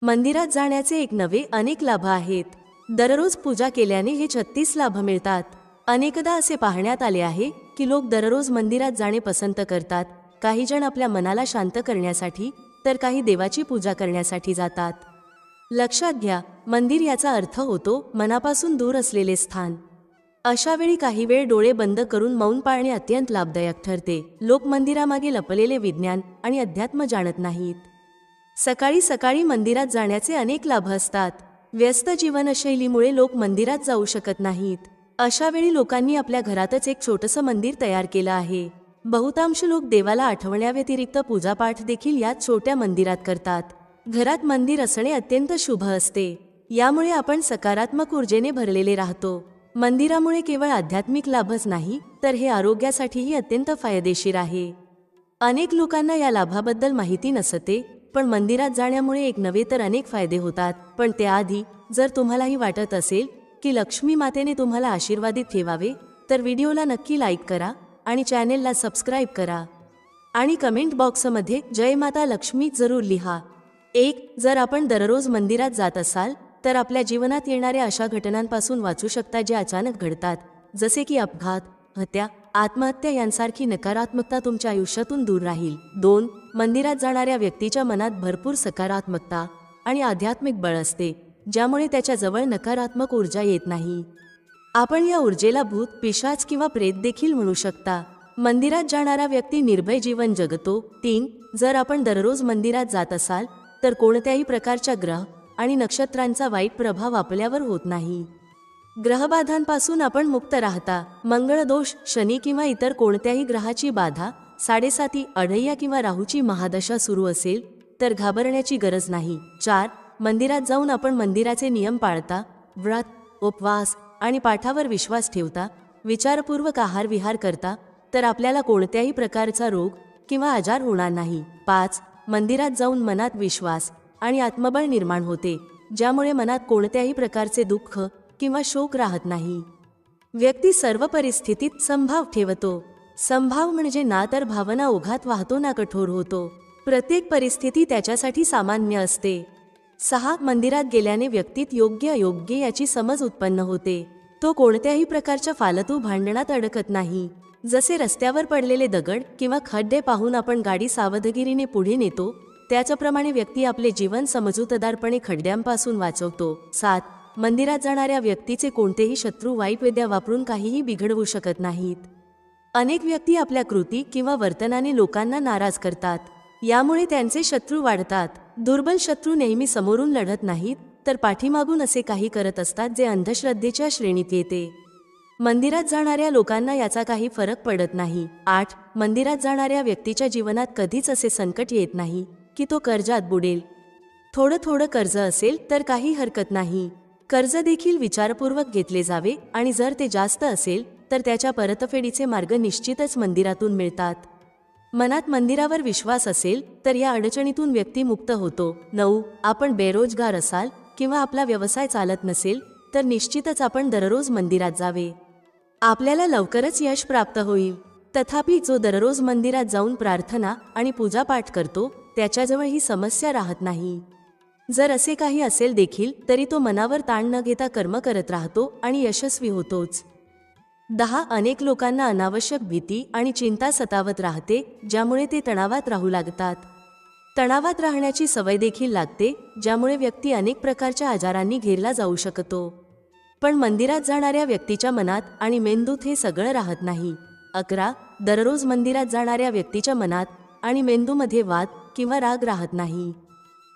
मंदिरात जाण्याचे एक नवे अनेक लाभ आहेत. दररोज पूजा केल्याने हे 36 लाभ मिळतात. अनेकदा असे पाहण्यात आले आहे की लोक दररोज मंदिरात जाणे पसंत करतात. काही जण आपल्या मनाला शांत करण्यासाठी तर काही देवाची पूजा करण्यासाठी जातात. लक्षात घ्या, मंदिर याचा अर्थ होतो मनापासून दूर असलेले स्थान. अशा वेळी काही वेळ डोळे बंद करून मौन पाळणे अत्यंत लाभदायक ठरते. लोक मंदिरामागे लपलेले विज्ञान आणि अध्यात्म जाणत नाहीत. सकाळी सकाळी मंदिरात जाण्याचे अनेक लाभ असतात. व्यस्त जीवनशैलीमुळे लोक मंदिरात जाऊ शकत नाहीत. अशा वेळी लोकांनी आपल्या घरातच एक छोटंसं मंदिर तयार केलं आहे. बहुतांश लोक देवाला आठवण्याव्यतिरिक्त पूजापाठ देखील याच छोट्या मंदिरात करतात. घरात मंदिर असणे अत्यंत शुभ असते. यामुळे आपण सकारात्मक ऊर्जेने भरलेले राहतो. मंदिरामुळे केवळ आध्यात्मिक लाभच नाही तर हे आरोग्यासाठीही अत्यंत फायदेशीर आहे. अनेक लोकांना या लाभाबद्दल माहिती नसते, पण मंदिरात जाण्यामुळे एक नवे तर अनेक फायदे होतात. पण त्याआधी जर तुम्हालाही वाटत असेल की लक्ष्मी मातेने तुम्हाला आशीर्वादित ठेवावे तर व्हिडिओला नक्की लाईक करा आणि चॅनेलला सबस्क्राईब करा आणि कमेंट बॉक्समध्ये जय माता लक्ष्मी जरूर लिहा. 1. जर आपण दररोज मंदिरात जात असाल तर आपल्या जीवनात येणाऱ्या अशा घटनांपासून वाचू शकता जे अचानक घडतात, जसे की अपघात, हत्या, आत्महत्या यांसारखी नकारात्मकता तुमच्या आयुष्यातून दूर राहील. 2. मंदिरात जाणाऱ्या व्यक्तीच्या मनात भरपूर सकारात्मकता आणि आध्यात्मिक बळ असते, ज्यामुळे त्याच्या जवळ नकारात्मक ऊर्जा येत नाही. आपण या ऊर्जेला भूत, पिशाच किंवा प्रेत देखील म्हणू शकता. मंदिरात जाणारा व्यक्ती निर्भय जीवन जगतो. 3. जर आपण दररोज मंदिरात जात असाल तर कोणत्याही प्रकारच्या ग्रह आणि नक्षत्रांचा वाईट प्रभाव आपल्यावर होत नाही. ग्रहबाधांपासून आपण मुक्त राहता. मंगळ दोष, शनी किंवा इतर कोणत्याही ग्रहाची बाधा, 7.5 अढैया किंवा राहूची महादशा सुरू असेल तर घाबरण्याची गरज नाही. 4. मंदिरात जाऊन आपण मंदिराचे नियम पाळता, व्रत, उपवास आणि पाठावर विश्वास ठेवता, विचारपूर्वक आहार विहार करता तर आपल्याला कोणत्याही प्रकारचा रोग किंवा आजार होणार नाही. 5. मंदिरात जाऊन मनात विश्वास आणि आत्मबळ निर्माण होते, ज्यामुळे मनात कोणत्याही प्रकारचे दुःख किंवा शोक राहत नाही. व्यक्ती सर्व परिस्थितीत समभाव ठेवतो. समभाव म्हणजे ना तर भावना ओघात वाहतो ना कठोर होतो. प्रत्येक परिस्थिती त्याच्यासाठी सामान्य असते. 6. मंदिरात गेल्याने व्यक्तीत योग्य अयोग्य याची समज उत्पन्न होते. तो कोणत्याही प्रकारच्या फालतू भांडणात अडकत नाही. जसे रस्त्यावर पडलेले दगड किंवा खड्डे पाहून आपण गाडी सावधगिरीने पुढे नेतो, त्याचप्रमाणे व्यक्ती आपले जीवन समजूतदारपणे खड्ड्यांपासून वाचवतो. 7. मंदिरात जाणाऱ्या व्यक्तीचे कोणतेही शत्रू वाईट विद्या वापरून काहीही बिघडवू शकत नाहीत. अनेक व्यक्ती आपल्या कृती किंवा वर्तनाने लोकांना नाराज करतात. यामुळे त्यांचे शत्रू वाढतात. दुर्बल शत्रू नेहमी समोरून लढत नाहीत तर पाठीमागून असे काही करत असतात जे अंधश्रद्धेच्या श्रेणीत येते. मंदिरात जाणाऱ्या लोकांना याचा काही फरक पडत नाही. 8. मंदिरात जाणाऱ्या व्यक्तीच्या जीवनात कधीच असे संकट येत नाही की तो कर्जात बुडेल. थोडं कर्ज असेल तर काही हरकत नाही. कर्ज देखील विचारपूर्वक घेतले जावे आणि जर ते जास्त असेल तर त्याच्या परतफेडीचे मार्ग निश्चितच मंदिरातून मिळतात. मनात मंदिरावर विश्वास असेल तर या अडचणीतून व्यक्ती मुक्त होतो. 9. आपण बेरोजगार असाल किंवा आपला व्यवसाय चालत नसेल तर निश्चितच आपण दररोज मंदिरात जावे. आपल्याला लवकरच यश प्राप्त होईल. तथापि जो दररोज मंदिरात जाऊन प्रार्थना आणि पूजापाठ करतो त्याच्याजवळ ही समस्या राहत नाही. जर असे काही असेल देखील तरी तो मनावर ताण न घेता कर्म करत राहतो आणि यशस्वी होतोच. 10. अनेक लोकांना अनावश्यक भीती आणि चिंता सतावत राहते, ज्यामुळे ते तणावात राहू लागतात. तणावात राहण्याची सवय देखील लागते, ज्यामुळे व्यक्ती अनेक प्रकारच्या आजारांनी घेरला जाऊ शकतो. पण मंदिरात जाणाऱ्या व्यक्तीच्या मनात आणि मेंदूत हे सगळं राहत नाही. 11. दररोज मंदिरात जाणाऱ्या व्यक्तीच्या मनात आणि मेंदूमध्ये वाद किंवा राग राहत नाही.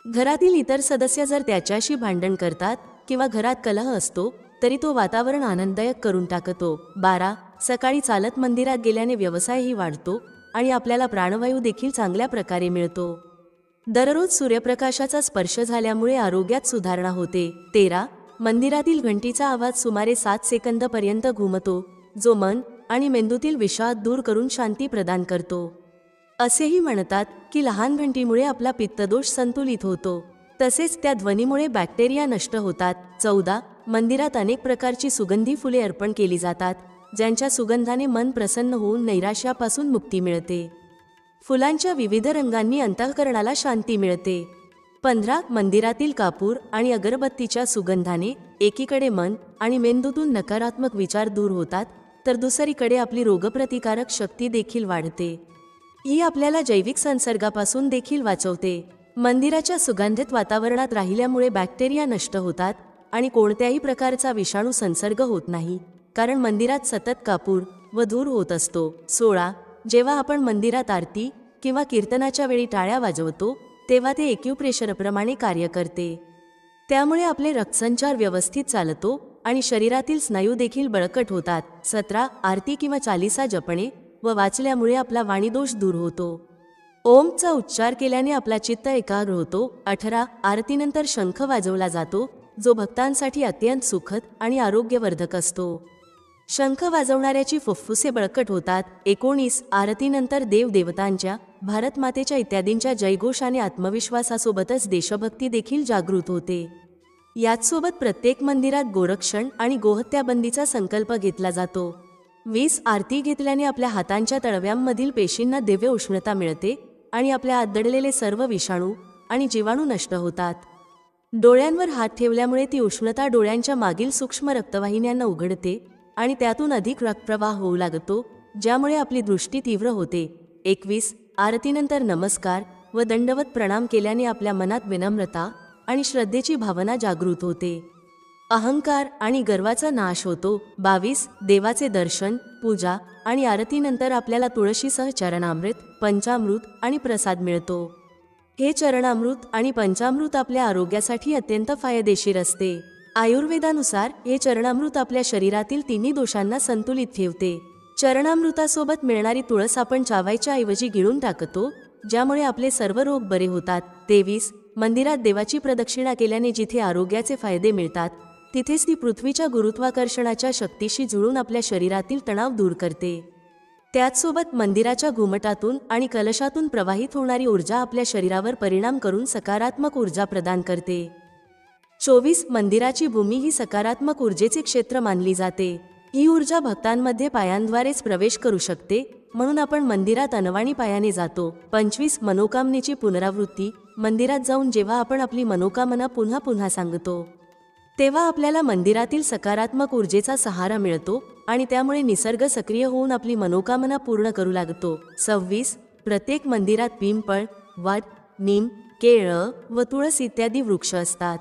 घरातील इतर सदस्य जर त्याच्याशी भांडण करतात किंवा घरात कलह असतो तरी तो वातावरण आनंददायक करून टाकतो. 12. सकाळी चालत मंदिरात गेल्याने व्यवसायही वाढतो आणि आपल्याला प्राणवायू देखील चांगल्या प्रकारे मिळतो. दररोज सूर्यप्रकाशाचा स्पर्श झाल्यामुळे आरोग्यात सुधारणा होते. 13. मंदिरातील घंटीचा आवाज सुमारे 7 सेकंदपर्यंत घुमतो, जो मन आणि मेंदूतील विषाद दूर करून शांती प्रदान करतो. असेही म्हणतात की लहान घंटीमुळे आपला पित्तदोष संतुलित होतो, तसेच त्या ध्वनीमुळे बॅक्टेरिया नष्ट होतात. 14. मंदिरात अनेक प्रकारची सुगंधी फुले अर्पण केली जातात, ज्यांच्या सुगंधाने मन प्रसन्न होऊन नैराश्यापासून मुक्ती मिळते. फुलांच्या विविध रंगांनी अंतःकरणाला शांती मिळते. 15. मंदिरातील कापूर आणि अगरबत्तीच्या सुगंधाने एकीकडे मन आणि मेंदूतून नकारात्मक विचार दूर होतात, तर दुसरीकडे आपली रोगप्रतिकारक शक्ती देखील वाढते. ही आपल्याला जैविक संसर्गापासून देखील वाचवते. मंदिराच्या सुगंधित वातावरणात राहिल्यामुळे बॅक्टेरिया नष्ट होतात आणि कोणत्याही प्रकारचा विषाणू संसर्ग होत नाही, कारण मंदिरात सतत कापूर व धूर होत असतो. 16. जेव्हा आपण मंदिरात आरती किंवा कीर्तनाच्या वेळी टाळ्या वाजवतो, तेव्हा ते एक्युप्रेशरप्रमाणे कार्य करते. त्यामुळे आपले रक्तसंचार व्यवस्थित चालतो आणि शरीरातील स्नायू देखील बळकट होतात. 17. आरती किंवा चालीसा जपणे व वाचल्यामुळे आपला वाणीदोष दूर होतो. ओमचा उच्चार केल्याने आपला चित्त एकाग्र होतो. 18. आरतीनंतर शंख वाजवला जातो, जो भक्तांसाठी अत्यंत सुखद आणि आरोग्यवर्धक असतो. शंख वाजवणाऱ्याची फुफ्फुसे बळकट होतात. 19. आरतीनंतर देवदेवतांच्या, भारतमातेच्या इत्यादींच्या जयघोषाने आत्मविश्वासासोबतच देशभक्ती देखील जागृत होते. याचसोबत प्रत्येक मंदिरात गोरक्षण आणि गोहत्याबंदीचा संकल्प घेतला जातो. 20. आरती घेतल्याने आपल्या हातांच्या तळव्यांमधील पेशींना दिव्य उष्णता मिळते आणि आपल्या आत दडलेले सर्व विषाणू आणि जीवाणू नष्ट होतात. डोळ्यांवर हात ठेवल्यामुळे ती उष्णता डोळ्यांच्या मागील सूक्ष्म रक्तवाहिन्यांना उघडते आणि त्यातून अधिक रक्तप्रवाह होऊ लागतो, ज्यामुळे आपली दृष्टी तीव्र होते. 21. आरतीनंतर नमस्कार व दंडवत प्रणाम केल्याने आपल्या मनात विनम्रता आणि श्रद्धेची भावना जागृत होते. अहंकार आणि गर्वाचा नाश होतो. 22. देवाचे दर्शन, पूजा आणि आरतीनंतर आपल्याला तुळशीसह चरणामृत, पंचामृत आणि प्रसाद मिळतो. हे चरणामृत आणि पंचामृत आपल्या आरोग्यासाठी अत्यंत फायदेशीर असते. आयुर्वेदानुसार हे चरणामृत आपल्या शरीरातील तिन्ही दोषांना संतुलित ठेवते. चरणामृतासोबत मिळणारी तुळस आपण चावायच्या ऐवजी गिळून टाकतो, ज्यामुळे आपले सर्व रोग बरे होतात. 23. मंदिरात देवाची प्रदक्षिणा केल्याने जिथे आरोग्याचे फायदे मिळतात, तिथेच ती पृथ्वीच्या गुरुत्वाकर्षणाच्या शक्तीशी जुळून आपल्या शरीरातील तणाव दूर करते. त्याचसोबत मंदिराच्या घुमटातून आणि कलशातून प्रवाहित होणारी ऊर्जा आपल्या शरीरावर परिणाम करून सकारात्मक ऊर्जा प्रदान करते. 24. मंदिराची भूमी ही सकारात्मक ऊर्जेचे क्षेत्र मानली जाते. ही ऊर्जा भक्तांमध्ये पायांद्वारेच प्रवेश करू शकते, म्हणून आपण मंदिरात अनवाणी पायाने जातो. 25. मनोकामनेची पुनरावृत्ती. मंदिरात जाऊन जेव्हा आपण आपली मनोकामना पुन्हा पुन्हा सांगतो, तेव्हा आपल्याला मंदिरातील सकारात्मक ऊर्जेचा सहारा मिळतो आणि त्यामुळे निसर्ग सक्रिय होऊन आपली मनोकामना पूर्ण करू लागतो. 26. प्रत्येक मंदिरात पिंपळ, वट, नीम, केळं व तुळस इत्यादी वृक्ष असतात.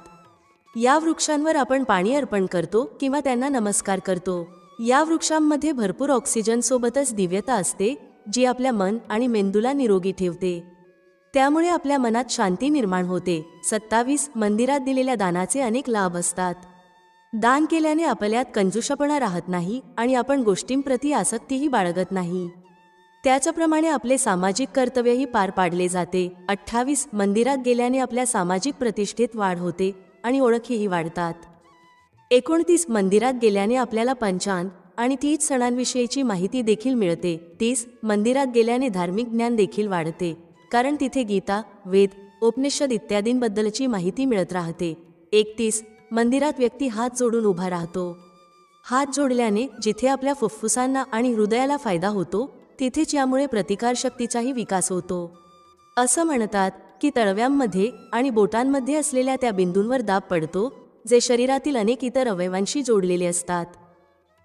या वृक्षांवर आपण पाणी अर्पण करतो किंवा त्यांना नमस्कार करतो. या वृक्षांमध्ये भरपूर ऑक्सिजन सोबतच दिव्यता असते, जी आपल्या मन आणि मेंदूला निरोगी ठेवते. त्यामुळे आपल्या मनात शांती निर्माण होते. 27. मंदिरात दिलेल्या दानाचे अनेक लाभ असतात. दान केल्याने आपल्यात कंजूषपणा राहत नाही आणि आपण गोष्टींप्रती आसक्तीही बाळगत नाही. त्याचप्रमाणे आपले सामाजिक कर्तव्यही पार पाडले जाते. 28. मंदिरात गेल्याने आपल्या सामाजिक प्रतिष्ठेत वाढ होते आणि ओळखीही वाढतात. 29. मंदिरात गेल्याने आपल्याला पंचांग आणि 30 सणांविषयीची माहिती देखील मिळते. 30. मंदिरात गेल्याने धार्मिक ज्ञान देखील वाढते, कारण तिथे गीता, वेद, उपनिषद इत्यादींबद्दलची माहिती मिळत राहते. 31. मंदिरात व्यक्ती हात जोडून उभा राहतो. हात जोडल्याने जिथे आपल्या फुफ्फुसांना आणि हृदयाला फायदा होतो, तिथेच यामुळे प्रतिकारशक्तीचाही विकास होतो. असं म्हणतात की तळव्यांमध्ये आणि बोटांमध्ये असलेल्या त्या बिंदूंवर दाब पडतो, जे शरीरातील अनेक इतर अवयवांशी जोडलेले असतात.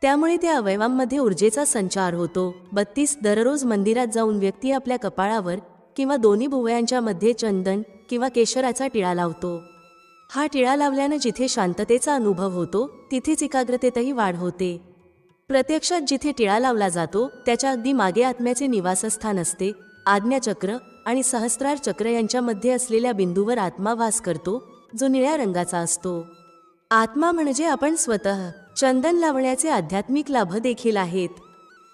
त्यामुळे त्या अवयवांमध्ये ऊर्जेचा संचार होतो. 32. दररोज मंदिरात जाऊन व्यक्ती आपल्या कपाळावर किंवा दोन्ही भुवयांच्या मध्ये चंदन किंवा केशराचा टिळा लावतो. हा टिळा लावल्यानं जिथे शांततेचा अनुभव होतो, तिथेच एकाग्रतेतही वाढ होते. प्रत्यक्षात जिथे टिळा लावला जातो, त्याच्या अगदी मागे आत्म्याचे निवासस्थान असते. आज्ञाचक्र आणि सहस्रार चक्र यांच्यामध्ये असलेल्या बिंदूवर आत्मा वास करतो, जो निळ्या रंगाचा असतो. आत्मा म्हणजे आपण स्वतः. चंदन लावण्याचे आध्यात्मिक लाभ देखील आहेत.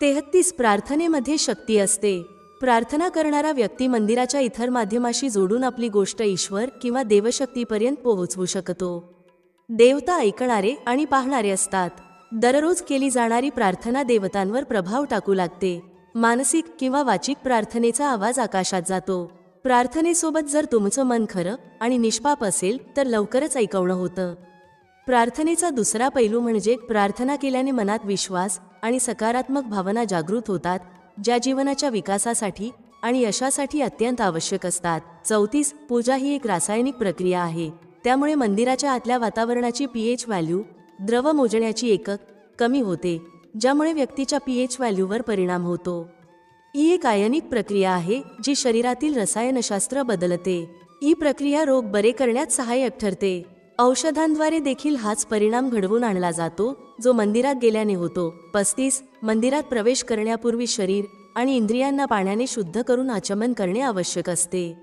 33. प्रार्थनेमध्ये शक्ती असते. प्रार्थना करणारा व्यक्ती मंदिराच्या इतर माध्यमाशी जोडून आपली गोष्ट ईश्वर किंवा देवशक्तीपर्यंत पोहोचवू शकतो. देवता ऐकणारे आणि पाहणारे असतात. दररोज केली जाणारी प्रार्थना देवतांवर प्रभाव टाकू लागते. मानसिक किंवा वाचिक प्रार्थनेचा आवाज आकाशात जातो. प्रार्थनेसोबत जर तुमचं मन खरं आणि निष्पाप असेल तर लवकरच ऐकवणं होतं. प्रार्थनेचा दुसरा पैलू म्हणजे प्रार्थना केल्याने मनात विश्वास आणि सकारात्मक भावना जागृत होतात, ज्या जीवनाच्या विकासासाठी आणि यशासाठी अत्यंत आवश्यक असतात. 34 पूजा ही एक रासायनिक प्रक्रिया आहे. त्यामुळे मंदिराच्या आतल्या वातावरणाची pH व्हॅल्यू, द्रव मोजण्याची एकक, कमी होते, ज्यामुळे व्यक्तीच्या pH व्हॅल्यूवर परिणाम होतो. ही एक आयनिक प्रक्रिया आहे जी शरीरातील रसायनशास्त्र बदलते. ही प्रक्रिया रोग बरे करण्यात सहाय्यक ठरते. औषधांद्वारे देखील हाच परिणाम घडवून आणला जातो जो मंदिरात गेल्याने होतो. 35 मंदिरात प्रवेश करण्यापूर्वी शरीर आणि इंद्रियांना पाण्याने शुद्ध करून आचमन करणे आवश्यक असते.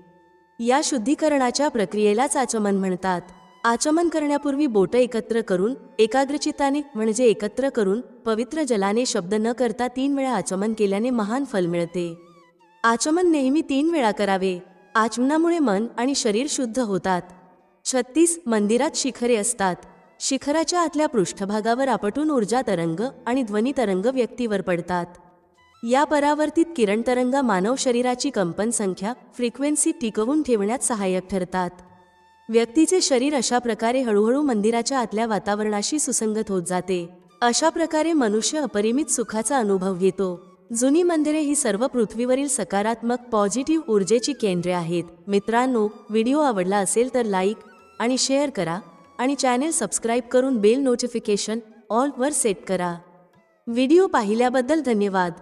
या शुद्धीकरणाच्या प्रक्रियेलाच आचमन म्हणतात. आचमन करण्यापूर्वी बोटं एकत्र करून एकाग्रचित्ताने म्हणजे एकत्र करून पवित्र जलाने शब्द न करता 3 वेळा आचमन केल्याने महान फल मिळते. आचमन नेहमी 3 वेळा करावे. आचमनामुळे मन आणि शरीर शुद्ध होतात. 36 मंदिरात शिखरे असतात. शिखराच्या आतल्या पृष्ठभागावर आपटून ऊर्जा तरंग आणि ध्वनी तरंग व्यक्तीवर पडतात. या परावर्तित किरण तरंग मानव शरीराची कंपन संख्या फ्रिक्वेन्सी टिकवून ठेवण्यात सहाय्यक ठरतात. व्यक्तीचे शरीर अशा प्रकारे हळूहळू मंदिराच्या आतल्या वातावरणाशी सुसंगत होत जाते. अशा प्रकारे मनुष्य अपरिमित सुखाचा अनुभव घेतो. जुनी मंदिरे ही सर्व पृथ्वीवरील सकारात्मक पॉझिटिव्ह ऊर्जेची केंद्रे आहेत. मित्रांनो, व्हिडिओ आवडला असेल तर लाईक आणि शेअर करा आणि चॅनेल सबस्क्राईब करून बेल नोटिफिकेशन ऑल वर सेट करा. व्हिडिओ पाहिल्याबद्दल धन्यवाद.